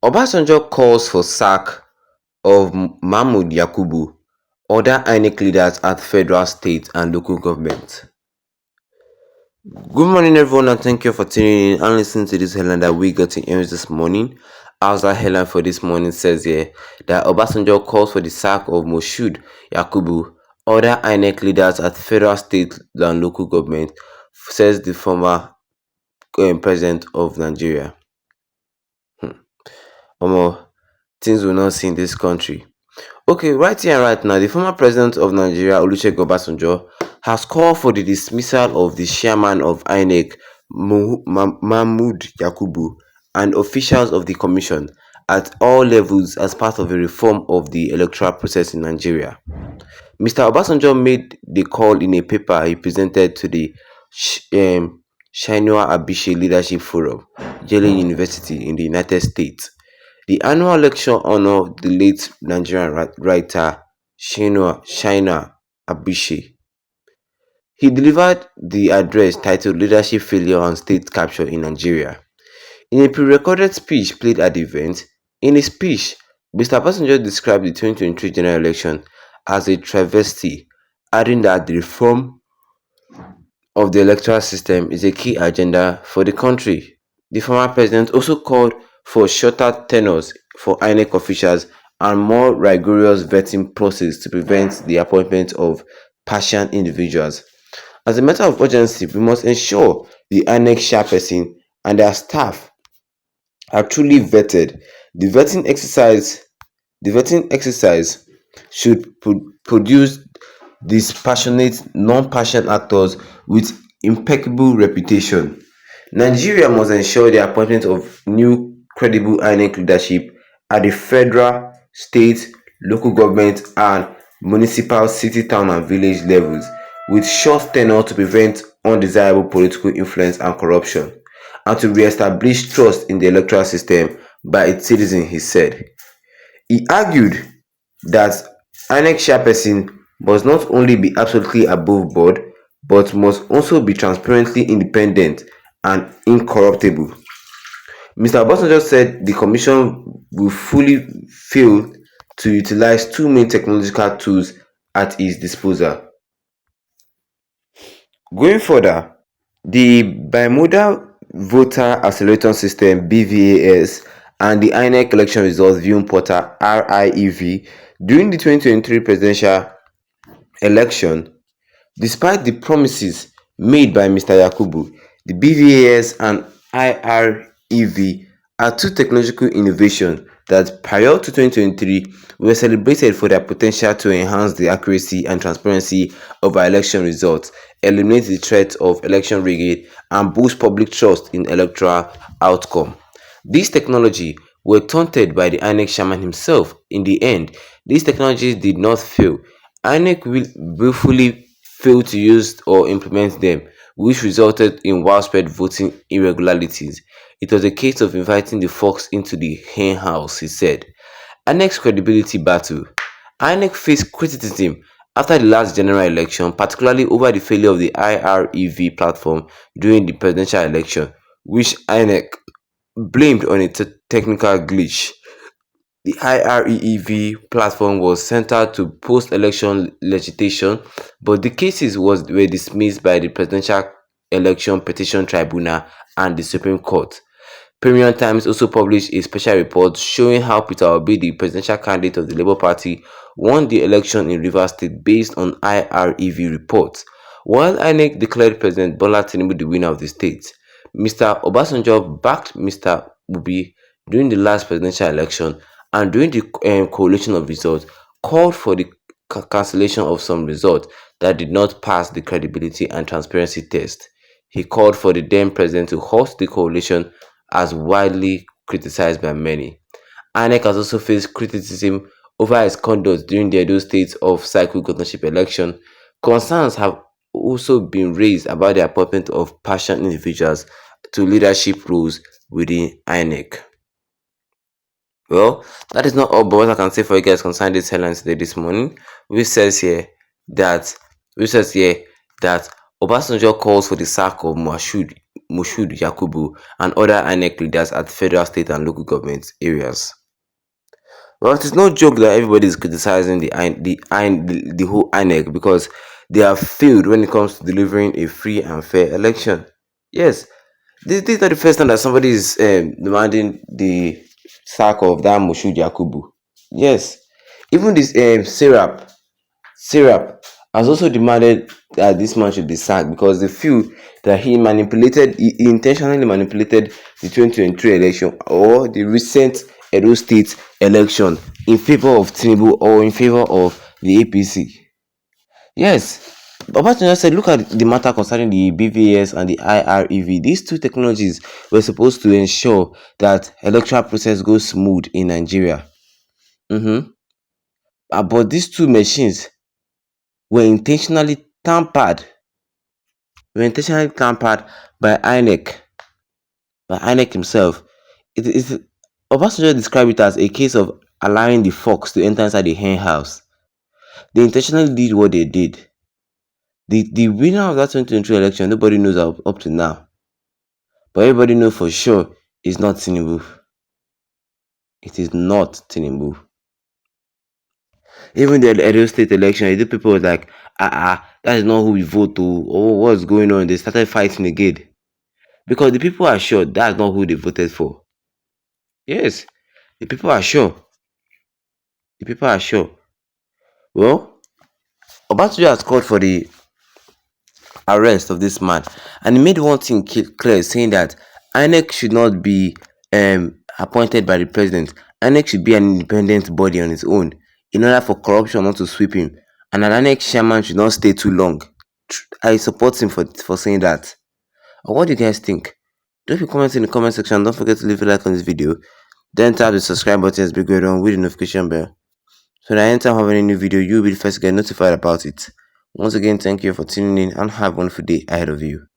Obasanjo calls for sack of Mahmood Yakubu, other Inec leaders at federal, state and local government. Good morning everyone and thank you for tuning in and listening to this headline that we got in news this morning. As that headline for this morning says here that Obasanjo calls for the sack of Moshood Yakubu, other Inec leaders at federal, state and local government, says the former president of Nigeria. Omo, things will not see in this country. Okay, right here and right now, the former president of Nigeria, Olusegun Obasanjo, has called for the dismissal of the chairman of Inec, Mahmood Yakubu, and officials of the commission at all levels as part of a reform of the electoral process in Nigeria. Mr. Obasanjo made the call in a paper he presented to the Chinua Achebe Leadership Forum, Yale University in the United States. The annual lecture honored the late Nigerian writer Chinua Achebe. He delivered the address titled Leadership Failure and State Capture in Nigeria. In a pre-recorded speech played at the event, in his speech, Mr. Obasanjo described the 2023 general election as a travesty, adding that the reform of the electoral system is a key agenda for the country. The former president also called for shorter tenures for INEC officials and more rigorous vetting process to prevent the appointment of partial individuals. As a matter of urgency, we must ensure the INEC chairperson and their staff are truly vetted. The vetting exercise should produce dispassionate, non-partial actors with impeccable reputation. Nigeria must ensure the appointment of new credible INEC leadership at the federal, state, local government and municipal, city, town and village levels with short tenure to prevent undesirable political influence and corruption, and to re-establish trust in the electoral system by its citizens, he said. He argued that INEC chairperson must not only be absolutely above board but must also be transparently independent and incorruptible. Mr. Obasanjo said the commission will fully fail to utilize two main technological tools at its disposal. Going further, the Bimodal Voter Acceleration System (BVAS) and the INEC Election Results Viewing Portal (RIEV) during the 2023 presidential election. Despite the promises made by Mr. Yakubu, the BVAS and IREV are two technological innovations that, prior to 2023, were celebrated for their potential to enhance the accuracy and transparency of our election results, eliminate the threat of election rigging, and boost public trust in electoral outcome. These technologies were taunted by the INEC chairman himself. In the end, these technologies did not fail. INEC willfully failed to use or implement them, which resulted in widespread voting irregularities. It was a case of inviting the fox into the henhouse, he said. INEC's credibility battle. INEC faced criticism after the last general election, particularly over the failure of the IREV platform during the presidential election, which INEC blamed on a technical glitch. The IREV platform was centered to post-election legislation, but the cases were dismissed by the Presidential Election Petition Tribunal and the Supreme Court. Premium Times also published a special report showing how Peter Obi, the presidential candidate of the Labour Party, won the election in Rivers State based on IREV reports, while INEC declared President Bola Tinubu the winner of the state. Mr. Obasanjo backed Mr. Obi during the last presidential election and during the collation of results, called for the cancellation of some results that did not pass the credibility and transparency test. He called for the then president to halt the coalition as widely criticized by many. INEC has also faced criticism over its conduct during the Edo State of Sãçk governorship election. Concerns have also been raised about the appointment of partial individuals to leadership roles within INEC. Well, that is not all, but what I can say for you guys concerning this headline today this morning, which says here that which says here that Obasanjo calls for the sack of Moshood Yakubu and other Inec leaders at federal, state and local government areas. Well, it is no joke that everybody is criticizing the whole INEC because they have failed when it comes to delivering a free and fair election. Yes, this is not the first time that somebody is demanding the sack of that Moshood Yakubu. Yes, even this Syrup has also demanded that this man should be sacked because they feel that he intentionally manipulated the 2023 election or the recent Edo State election in favor of Tinubu or in favor of the APC. Yes, Obasanjo said, look at the matter concerning the BVS and the IREV. These two technologies were supposed to ensure that electoral process goes smooth in Nigeria. Mm-hmm. But these two machines were intentionally tampered by INEC himself. It is Obasanjo described it as a case of allowing the fox to enter inside the hen house. They intentionally did what they did. The winner of that 2023 election, nobody knows up to now. But everybody knows for sure it's not Tinubu. It is not Tinubu. Even the Edo State election, the people were like, that is not who we vote to. Oh, what's going on? They started fighting again. Because the people are sure that's not who they voted for. Yes, the people are sure. The people are sure. Well, Obasanjo has called for the arrest of this man, and he made one thing clear, saying that INEC should not be appointed by the president. INEC should be an independent body on its own, in order for corruption not to sweep him, and an INEC chairman should not stay too long. I support him for saying that. What do you guys think? Drop your comments in the comment section. Don't forget to leave a like on this video. Then tap the subscribe button as big on with the notification bell. So that anytime I have any new video, you'll be the first to get notified about it. Once again, thank you for tuning in and have a wonderful day ahead of you.